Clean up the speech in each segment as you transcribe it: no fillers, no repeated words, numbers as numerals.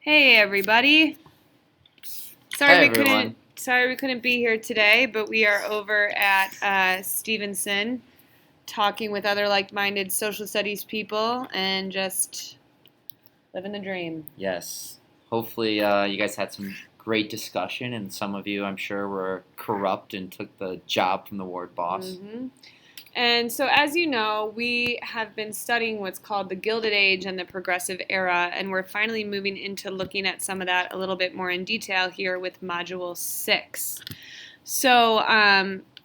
Hey everybody. Hi everyone. Sorry we couldn't be here today, but we are over at Stevenson talking with other like-minded social studies people and just living the dream. Yes. Hopefully, you guys had some great discussion, and some of you, I'm sure, were corrupt and took the job from the ward boss. Mm-hmm. And so, as you know, we have been studying what's called the Gilded Age and the Progressive Era, and we're finally moving into looking at some of that a little bit more in detail here with Module 6. So,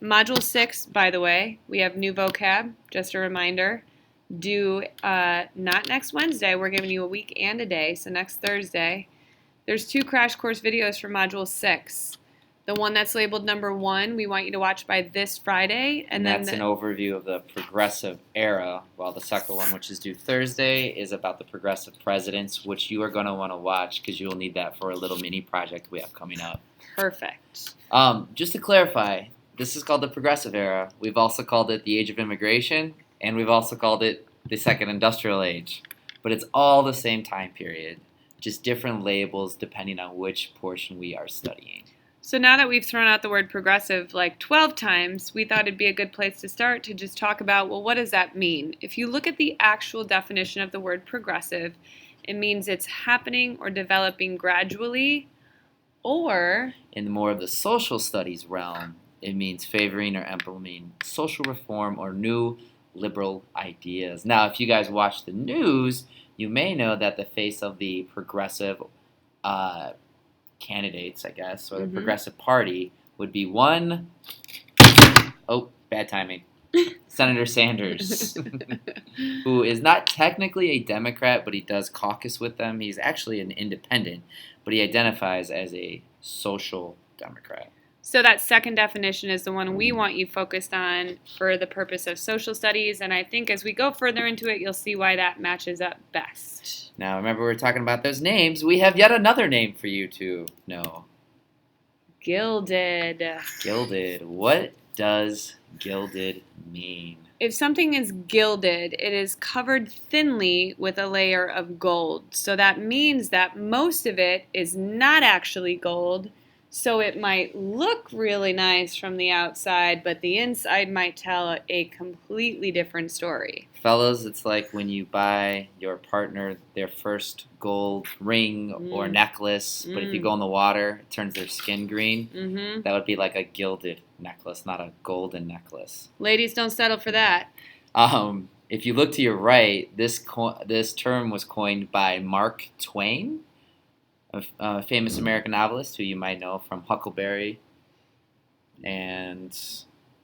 Module 6, by the way, we have new vocab, just a reminder. Due not next Wednesday, we're giving you a week and a day, so next Thursday. There's 2 crash course videos for Module 6. The one that's labeled number 1, we want you to watch by this Friday. And then that's an overview of the progressive era, while the second one, which is due Thursday, is about the progressive presidents, which you are going to want to watch because you will need that for a little mini project we have coming up. Perfect. Just to clarify, this is called the progressive era. We've also called it the age of immigration, and we've also called it the second industrial age. But it's all the same time period, just different labels depending on which portion we are studying. So now that we've thrown out the word progressive like 12 times, we thought it'd be a good place to start to just talk about, well, what does that mean? If you look at the actual definition of the word progressive, it means it's happening or developing gradually, or in more of the social studies realm, it means favoring or implementing social reform or new liberal ideas. Now, if you guys watch the news, you may know that the face of the progressive candidates, I guess, or the Progressive Party would be one, oh, bad timing, Senator Sanders, who is not technically a Democrat, but he does caucus with them. He's actually an independent, but he identifies as a social Democrat. So that second definition is the one we want you focused on for the purpose of social studies, and I think as we go further into it, you'll see why that matches up best. Now, remember we were talking about those names. We have yet another name for you to know. Gilded. Gilded. What does gilded mean? If something is gilded, it is covered thinly with a layer of gold. So that means that most of it is not actually gold. So it might look really nice from the outside, but the inside might tell a completely different story. Fellas, it's like when you buy your partner their first gold ring or necklace, but if you go in the water, it turns their skin green. That would be like a gilded necklace, not a golden necklace. Ladies, don't settle for that. If you look to your right, this term was coined by Mark Twain, a famous American novelist who you might know from Huckleberry and,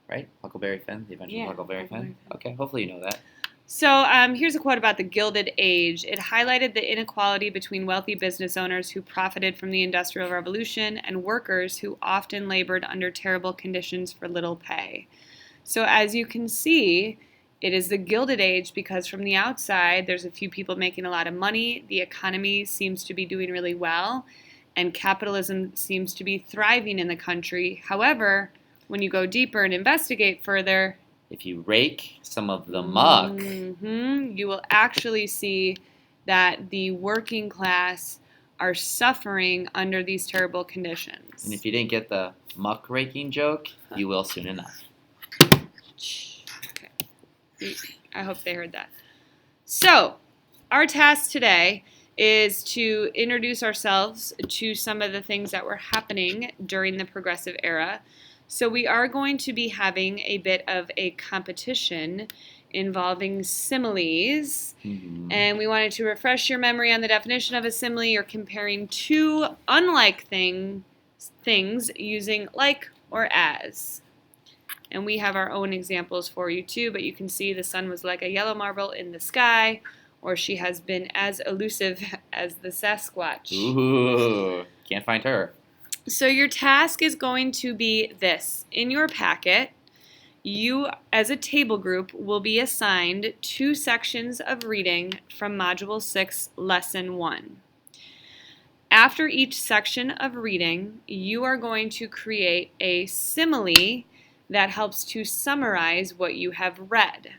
right? Huckleberry Finn, the Adventures of Huckleberry Finn. Okay, hopefully you know that. So here's a quote about the Gilded Age. It highlighted the inequality between wealthy business owners who profited from the Industrial Revolution and workers who often labored under terrible conditions for little pay. So as you can see, it is the Gilded Age because from the outside, there's a few people making a lot of money, the economy seems to be doing really well, and capitalism seems to be thriving in the country. However, when you go deeper and investigate further, if you rake some of the muck, you will actually see that the working class are suffering under these terrible conditions. And if you didn't get the muck raking joke, you will soon enough. Okay. I hope they heard that. So, our task today is to introduce ourselves to some of the things that were happening during the Progressive Era. So we are going to be having a bit of a competition involving similes. And we wanted to refresh your memory on the definition of a simile. You're comparing two unlike things using like or as. And we have our own examples for you too, but you can see the sun was like a yellow marble in the sky, or she has been as elusive as the Sasquatch. Ooh, can't find her. So your task is going to be this. In your packet, you as a table group will be assigned 2 sections of reading from Module 6, Lesson 1. After each section of reading, you are going to create a simile that helps to summarize what you have read.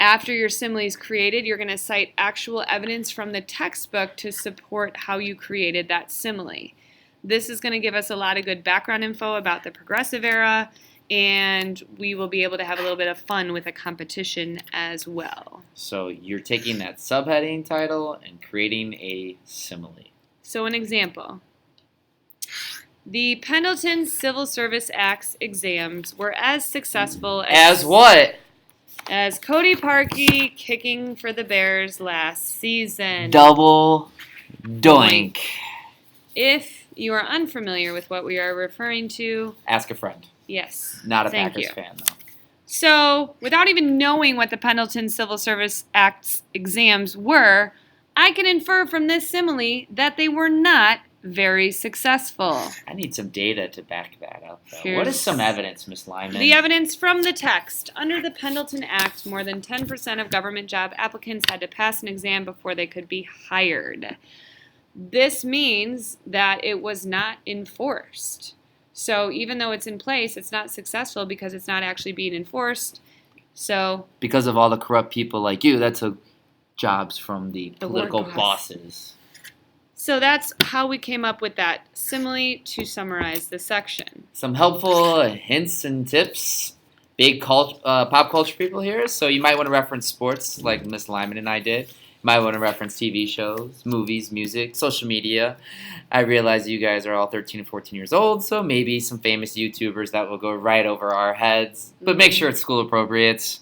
After your simile is created, you're going to cite actual evidence from the textbook to support how you created that simile. This is going to give us a lot of good background info about the Progressive Era, and we will be able to have a little bit of fun with a competition as well. So you're taking that subheading title and creating a simile. So an example. The Pendleton Civil Service Acts exams were as successful As what? as Cody Parkey kicking for the Bears last season. Double doink. If you are unfamiliar with what we are referring to, Ask a friend. yes. Not a Thank Packers you. fan, though. So, without even knowing what the Pendleton Civil Service Act's exams were, I can infer from this simile that they were not very successful. I need some data to back that up, though. What Here's is some evidence, Miss Lyman? The evidence from the text. Under the Pendleton Act, more than 10% of government job applicants had to pass an exam before they could be hired. This means that it was not enforced. So even though it's in place, it's not successful because it's not actually being enforced. So Because of all the corrupt people like you that took jobs from the political boss. bosses. So that's how we came up with that simile to summarize the section. Some helpful hints and tips. Big pop culture people here, so you might want to reference sports like Miss Lyman and I did. You might want to reference TV shows, movies, music, social media. I realize you guys are all 13 and 14 years old, so maybe some famous YouTubers that will go right over our heads. But make sure it's school appropriate.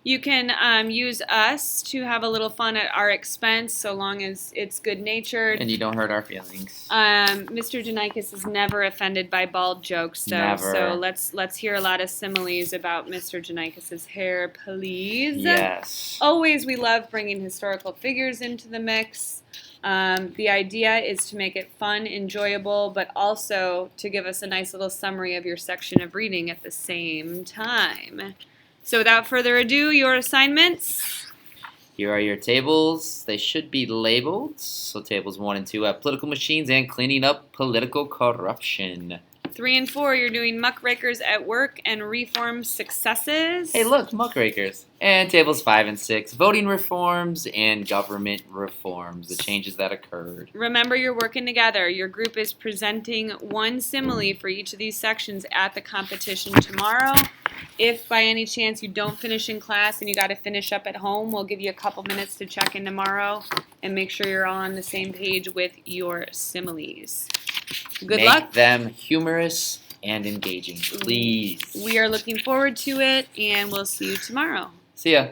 You can use us to have a little fun at our expense, so long as it's good-natured. And you don't hurt our feelings. Mr. Janikis is never offended by bald jokes, though. Never. So let's hear a lot of similes about Mr. Janikis' hair, please. Yes. Always, we love bringing historical figures into the mix. The idea is to make it fun, enjoyable, but also to give us a nice little summary of your section of reading at the same time. So without further ado, your assignments. Here are your tables. They should be labeled. So tables 1 and 2 have political machines and cleaning up political corruption. 3 and 4, you're doing muckrakers at work and reform successes. Hey, look, muckrakers. And tables 5 and 6, voting reforms and government reforms, the changes that occurred. Remember, you're working together. Your group is presenting one simile for each of these sections at the competition tomorrow. If by any chance you don't finish in class and you got to finish up at home, we'll give you a couple minutes to check in tomorrow and make sure you're all on the same page with your similes. Good luck. Make them humorous and engaging, please. We are looking forward to it, and we'll see you tomorrow. See ya.